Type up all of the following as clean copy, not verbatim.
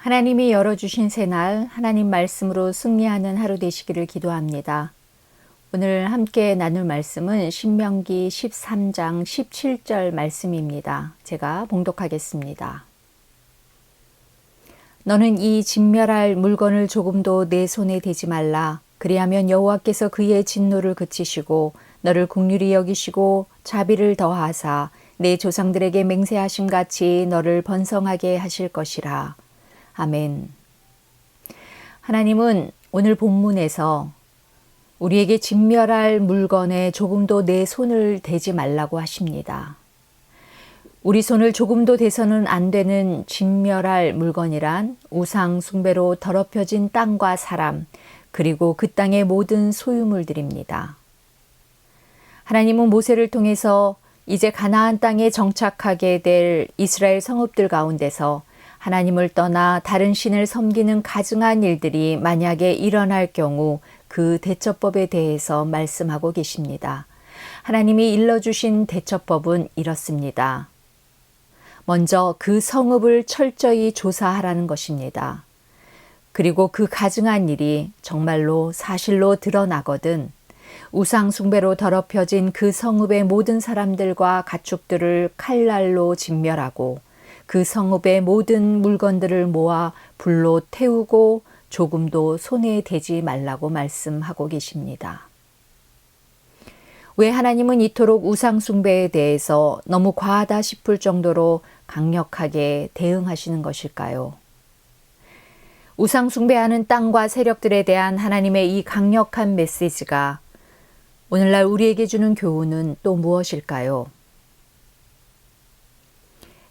하나님이 열어주신 새날 하나님 말씀으로 승리하는 하루 되시기를 기도합니다. 오늘 함께 나눌 말씀은 신명기 13장 17절 말씀입니다. 제가 봉독하겠습니다. 너는 이 진멸할 물건을 조금도 내 손에 대지 말라. 그리하면 여호와께서 그의 진노를 그치시고 너를 긍휼히 여기시고 자비를 더하사 내 조상들에게 맹세하심 같이 너를 번성하게 하실 것이라. 아멘. 하나님은 오늘 본문에서 우리에게 진멸할 물건에 조금도 내 손을 대지 말라고 하십니다. 우리 손을 조금도 대서는 안 되는 진멸할 물건이란 우상 숭배로 더럽혀진 땅과 사람, 그리고 그 땅의 모든 소유물들입니다. 하나님은 모세를 통해서 이제 가나안 땅에 정착하게 될 이스라엘 성읍들 가운데서 하나님을 떠나 다른 신을 섬기는 가증한 일들이 만약에 일어날 경우 그 대처법에 대해서 말씀하고 계십니다. 하나님이 일러주신 대처법은 이렇습니다. 먼저 그 성읍을 철저히 조사하라는 것입니다. 그리고 그 가증한 일이 정말로 사실로 드러나거든 우상 숭배로 더럽혀진 그 성읍의 모든 사람들과 가축들을 칼날로 진멸하고 그 성읍의 모든 물건들을 모아 불로 태우고 조금도 손에 대지 말라고 말씀하고 계십니다. 왜 하나님은 이토록 우상 숭배에 대해서 너무 과하다 싶을 정도로 강력하게 대응하시는 것일까요? 우상 숭배하는 땅과 세력들에 대한 하나님의 이 강력한 메시지가 오늘날 우리에게 주는 교훈은 또 무엇일까요?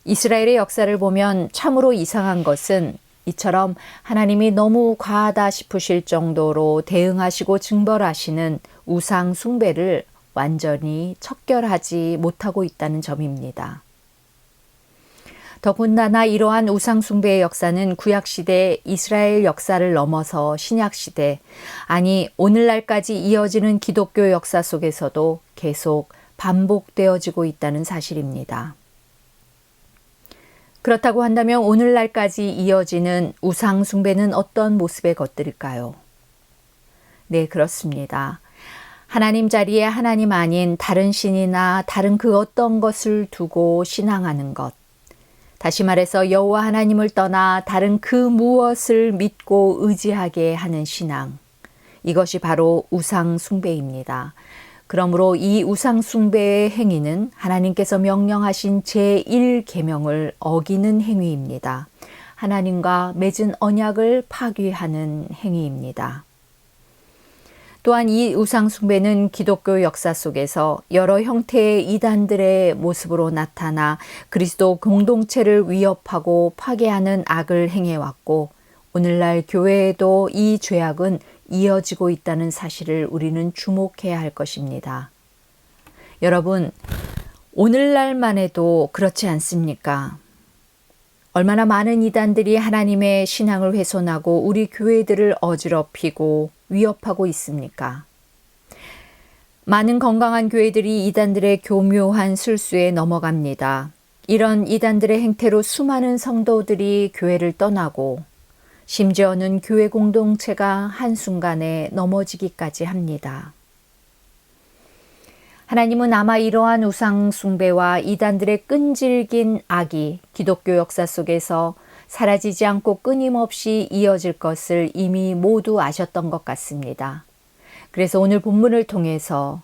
이스라엘의 역사를 보면 참으로 이상한 것은 이처럼 하나님이 너무 과하다 싶으실 정도로 대응하시고 징벌하시는 우상 숭배를 완전히 척결하지 못하고 있다는 점입니다. 더군다나 이러한 우상 숭배의 역사는 구약시대 이스라엘 역사를 넘어서 신약시대, 아니 오늘날까지 이어지는 기독교 역사 속에서도 계속 반복되어지고 있다는 사실입니다. 그렇다고 한다면 오늘날까지 이어지는 우상 숭배는 어떤 모습의 것들일까요? 네, 그렇습니다. 하나님 자리에 하나님 아닌 다른 신이나 다른 그 어떤 것을 두고 신앙하는 것. 다시 말해서 여호와 하나님을 떠나 다른 그 무엇을 믿고 의지하게 하는 신앙. 이것이 바로 우상 숭배입니다. 그러므로 이 우상 숭배의 행위는 하나님께서 명령하신 제1계명을 어기는 행위입니다. 하나님과 맺은 언약을 파괴하는 행위입니다. 또한 이 우상 숭배는 기독교 역사 속에서 여러 형태의 이단들의 모습으로 나타나 그리스도 공동체를 위협하고 파괴하는 악을 행해왔고 오늘날 교회에도 이 죄악은 이어지고 있다는 사실을 우리는 주목해야 할 것입니다. 여러분, 오늘날만 해도 그렇지 않습니까? 얼마나 많은 이단들이 하나님의 신앙을 훼손하고 우리 교회들을 어지럽히고 위협하고 있습니까? 많은 건강한 교회들이 이단들의 교묘한 술수에 넘어갑니다. 이런 이단들의 행태로 수많은 성도들이 교회를 떠나고 심지어는 교회 공동체가 한순간에 넘어지기까지 합니다. 하나님은 아마 이러한 우상 숭배와 이단들의 끈질긴 악이 기독교 역사 속에서 사라지지 않고 끊임없이 이어질 것을 이미 모두 아셨던 것 같습니다. 그래서 오늘 본문을 통해서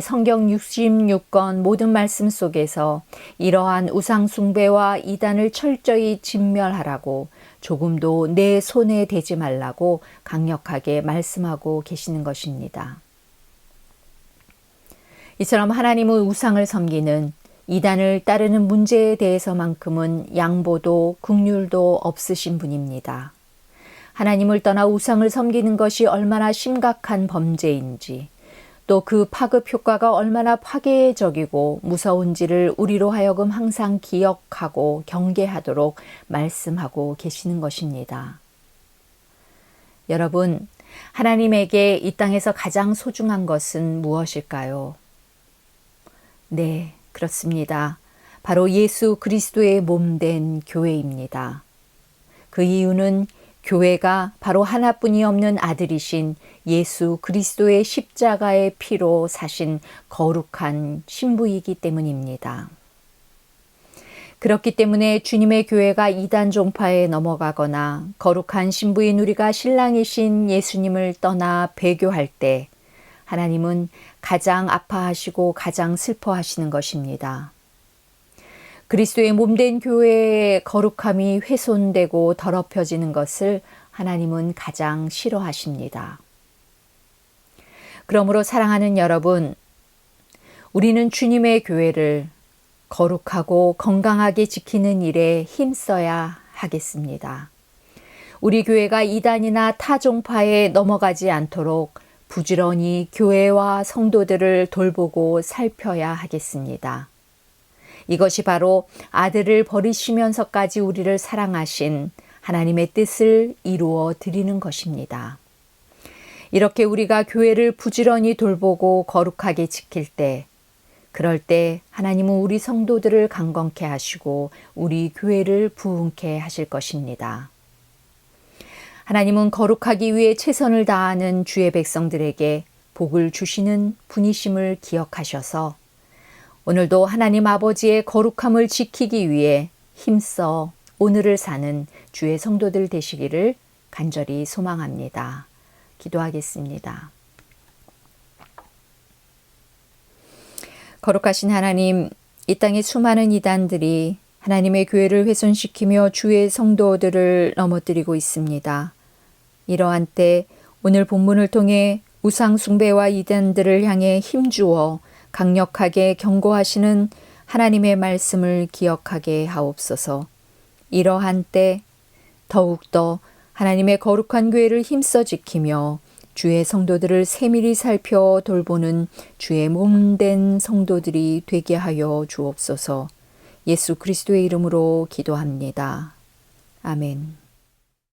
성경 66권 모든 말씀 속에서 이러한 우상 숭배와 이단을 철저히 진멸하라고 조금도 내 손에 대지 말라고 강력하게 말씀하고 계시는 것입니다. 이처럼 하나님은 우상을 섬기는 이단을 따르는 문제에 대해서만큼은 양보도 긍휼도 없으신 분입니다. 하나님을 떠나 우상을 섬기는 것이 얼마나 심각한 범죄인지 또 그 파급 효과가 얼마나 파괴적이고 무서운지를 우리로 하여금 항상 기억하고 경계하도록 말씀하고 계시는 것입니다. 여러분, 하나님에게 이 땅에서 가장 소중한 것은 무엇일까요? 네, 그렇습니다. 바로 예수 그리스도의 몸된 교회입니다. 그 이유는 교회가 바로 하나뿐이 없는 아들이신 예수 그리스도의 십자가의 피로 사신 거룩한 신부이기 때문입니다. 그렇기 때문에 주님의 교회가 이단 종파에 넘어가거나 거룩한 신부인 우리가 신랑이신 예수님을 떠나 배교할 때 하나님은 가장 아파하시고 가장 슬퍼하시는 것입니다. 그리스도의 몸된 교회의 거룩함이 훼손되고 더럽혀지는 것을 하나님은 가장 싫어하십니다. 그러므로 사랑하는 여러분, 우리는 주님의 교회를 거룩하고 건강하게 지키는 일에 힘써야 하겠습니다. 우리 교회가 이단이나 타종파에 넘어가지 않도록 부지런히 교회와 성도들을 돌보고 살펴야 하겠습니다. 이것이 바로 아들을 버리시면서까지 우리를 사랑하신 하나님의 뜻을 이루어 드리는 것입니다. 이렇게 우리가 교회를 부지런히 돌보고 거룩하게 지킬 때, 그럴 때 하나님은 우리 성도들을 강건케 하시고 우리 교회를 부흥케 하실 것입니다. 하나님은 거룩하기 위해 최선을 다하는 주의 백성들에게 복을 주시는 분이심을 기억하셔서 오늘도 하나님 아버지의 거룩함을 지키기 위해 힘써 오늘을 사는 주의 성도들 되시기를 간절히 소망합니다. 기도하겠습니다. 거룩하신 하나님, 이 땅의 수많은 이단들이 하나님의 교회를 훼손시키며 주의 성도들을 넘어뜨리고 있습니다. 이러한 때 오늘 본문을 통해 우상 숭배와 이단들을 향해 힘주어 강력하게 경고하시는 하나님의 말씀을 기억하게 하옵소서. 이러한 때 더욱더 하나님의 거룩한 교회를 힘써 지키며 주의 성도들을 세밀히 살펴 돌보는 주의 몸된 성도들이 되게 하여 주옵소서. 예수 그리스도의 이름으로 기도합니다. 아멘.